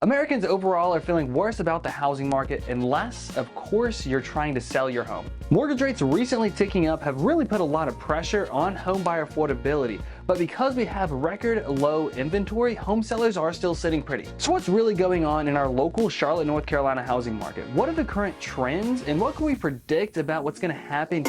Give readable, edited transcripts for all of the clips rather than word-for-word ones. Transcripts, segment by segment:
Americans overall are feeling worse about the housing market unless, of course, you're trying to sell your home. Mortgage rates recently ticking up have really put a lot of pressure on home buyer affordability, but because we have record low inventory, home sellers are still sitting pretty. So what's really going on in our local Charlotte, North Carolina housing market? What are the current trends and what can we predict about what's going to happen?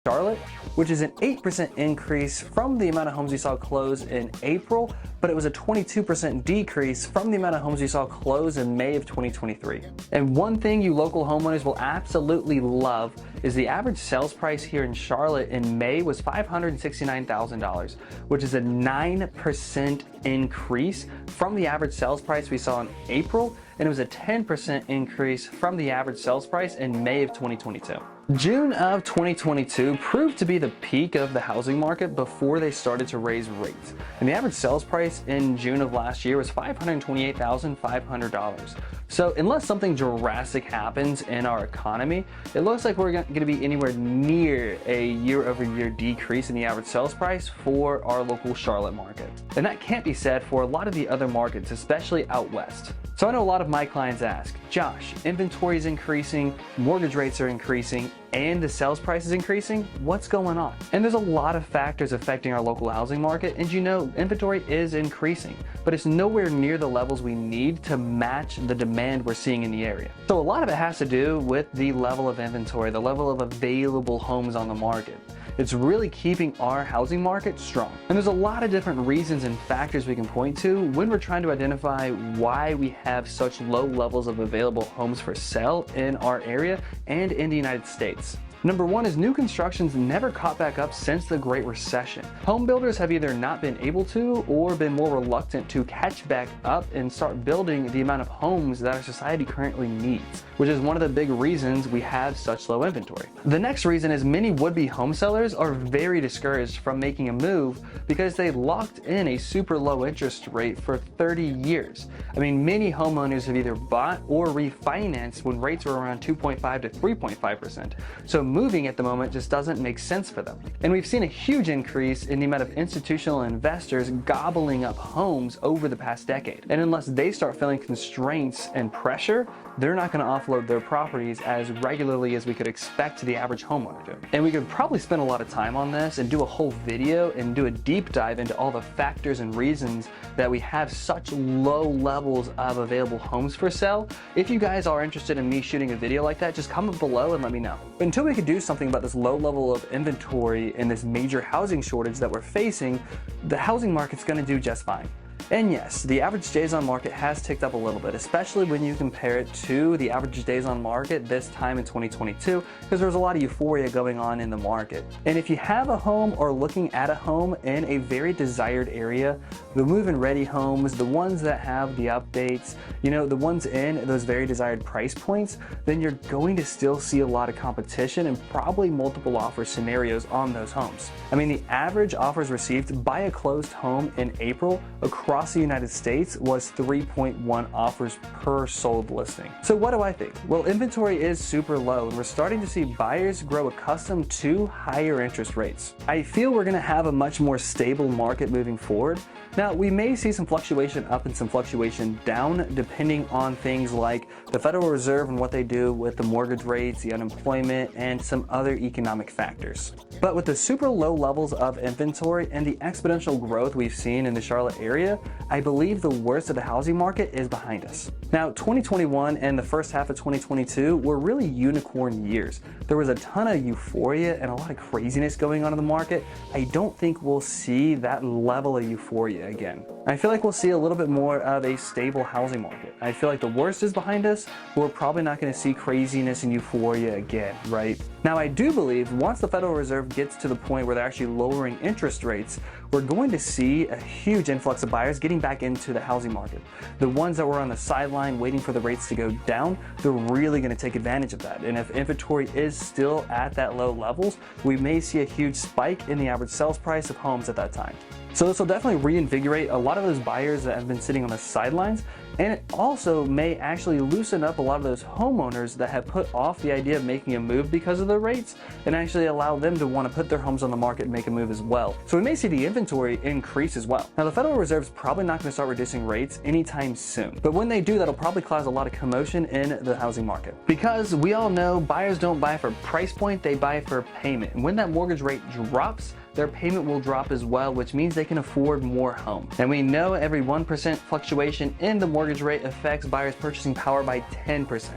Charlotte, which is an 8% increase from the amount of homes we saw close in April, but it was a 22% decrease from the amount of homes we saw close in May of 2023. And one thing you local homeowners will absolutely love is the average sales price here in Charlotte in May was $569,000, which is a 9% increase from the average sales price we saw in April, and it was a 10% increase from the average sales price in May of 2022. June of 2022 proved to be the peak of the housing market before they started to raise rates. And the average sales price in June of last year was $528,500. So unless something drastic happens in our economy, it looks like we're going to be anywhere near a year-over-year decrease in the average sales price for our local Charlotte market. And that can't be said for a lot of the other markets, especially out west. So I know a lot of my clients ask, Josh, inventory is increasing, mortgage rates are increasing, and the sales price is increasing, what's going on? And there's a lot of factors affecting our local housing market, and you know, inventory is increasing, but it's nowhere near the levels we need to match the demand we're seeing in the area. So a lot of it has to do with the level of inventory, the level of available homes on the market. It's really keeping our housing market strong. And there's a lot of different reasons and factors we can point to when we're trying to identify why we have such low levels of available homes for sale in our area and in the United States. Number one is new construction's never caught back up since the Great Recession. Home builders have either not been able to or been more reluctant to catch back up and start building the amount of homes that our society currently needs, which is one of the big reasons we have such low inventory. The next reason is many would-be home sellers are very discouraged from making a move because they locked in a super low interest rate for 30 years. I mean, many homeowners have either bought or refinanced when rates were around 2.5 to 3.5%. So moving at the moment just doesn't make sense for them. And we've seen a huge increase in the amount of institutional investors gobbling up homes over the past decade. And unless they start feeling constraints and pressure, they're not going to offload their properties as regularly as we could expect the average homeowner to. And we could probably spend a lot of time on this and do a whole video and do a deep dive into all the factors and reasons that we have such low levels of available homes for sale. If you guys are interested in me shooting a video like that, just comment below and let me know. But until we can do something about this low level of inventory and this major housing shortage that we're facing, the housing market's going to do just fine. And yes, the average days on market has ticked up a little bit, especially when you compare it to the average days on market this time in 2022, because there was a lot of euphoria going on in the market. And if you have a home or looking at a home in a very desired area, the move-in ready homes, the ones that have the updates, you know, the ones in those very desired price points, then you're going to still see a lot of competition and probably multiple offer scenarios on those homes. I mean, the average offers received by a closed home in April across the United States was 3.1 offers per sold listing. So what do I think? Well, inventory is super low and we're starting to see buyers grow accustomed to higher interest rates. I feel we're going to have a much more stable market moving forward. Now, we may see some fluctuation up and some fluctuation down depending on things like the Federal Reserve and what they do with the mortgage rates, the unemployment, and some other economic factors. But with the super low levels of inventory and the exponential growth we've seen in the Charlotte area, I believe the worst of the housing market is behind us. Now, 2021 and the first half of 2022 were really unicorn years. There was a ton of euphoria and a lot of craziness going on in the market. I don't think we'll see that level of euphoria again. I feel like we'll see a little bit more of a stable housing market. I feel like the worst is behind us, but we're probably not going to see craziness and euphoria again, right? Now, I do believe once the Federal Reserve gets to the point where they're actually lowering interest rates, we're going to see a huge influx of buyers getting back into the housing market. The ones that were on the sideline waiting for the rates to go down, they're really going to take advantage of that. And if inventory is still at that low levels, we may see a huge spike in the average sales price of homes at that time. So this will definitely reinvigorate a lot of those buyers that have been sitting on the sidelines, and it also may actually loosen up a lot of those homeowners that have put off the idea of making a move because of the rates, and actually allow them to want to put their homes on the market and make a move as well. So we may see the inventory increase as well. Now, the Federal Reserve's probably not going to start reducing rates anytime soon, but when they do, that'll probably cause a lot of commotion in the housing market. Because we all know buyers don't buy for price point, they buy for payment. And when that mortgage rate drops, their payment will drop as well, which means they can afford more home. And we know every 1% fluctuation in the mortgage rate affects buyers' purchasing power by 10%.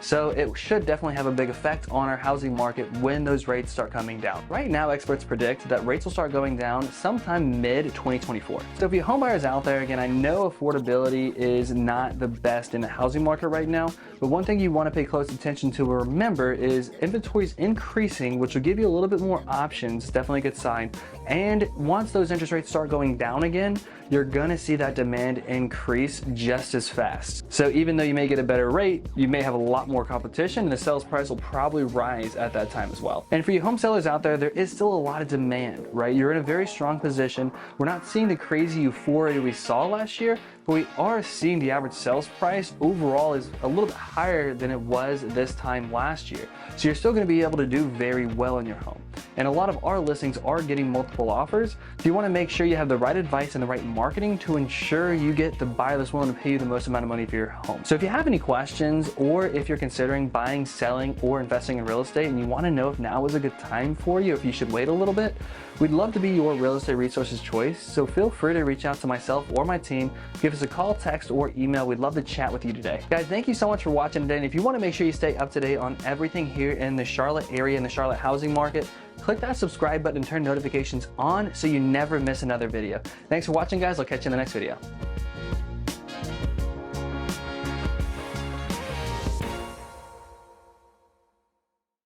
So it should definitely have a big effect on our housing market when those rates start coming down. Right now, experts predict that rates will start going down sometime mid-2024. So if you homebuyers out there, again, I know affordability is not the best in the housing market right now, but one thing you want to pay close attention to or remember is inventory is increasing, which will give you a little bit more options. Definitely a good sign mind. And once those interest rates start going down again, you're gonna see that demand increase just as fast. So even though you may get a better rate, you may have a lot more competition and the sales price will probably rise at that time as well. And for you home sellers out there is still a lot of demand, right? You're in a very strong position. We're not seeing the crazy euphoria we saw last year, but we are seeing the average sales price overall is a little bit higher than it was this time last year. So you're still gonna be able to do very well in your home. And a lot of our listings are getting multiple offers. So you wanna make sure you have the right advice and the right marketing to ensure you get the buyer that's willing to pay you the most amount of money for your home. So if you have any questions, or if you're considering buying, selling, or investing in real estate and you wanna know if now is a good time for you, if you should wait a little bit, we'd love to be your real estate resources choice. So feel free to reach out to myself or my team. Give us a call, text, or email. We'd love to chat with you today. Guys, thank you so much for watching today. And if you wanna make sure you stay up to date on everything here in the Charlotte area, in the Charlotte housing market, click that subscribe button and turn notifications on so you never miss another video. Thanks for watching, guys. I'll catch you in the next video.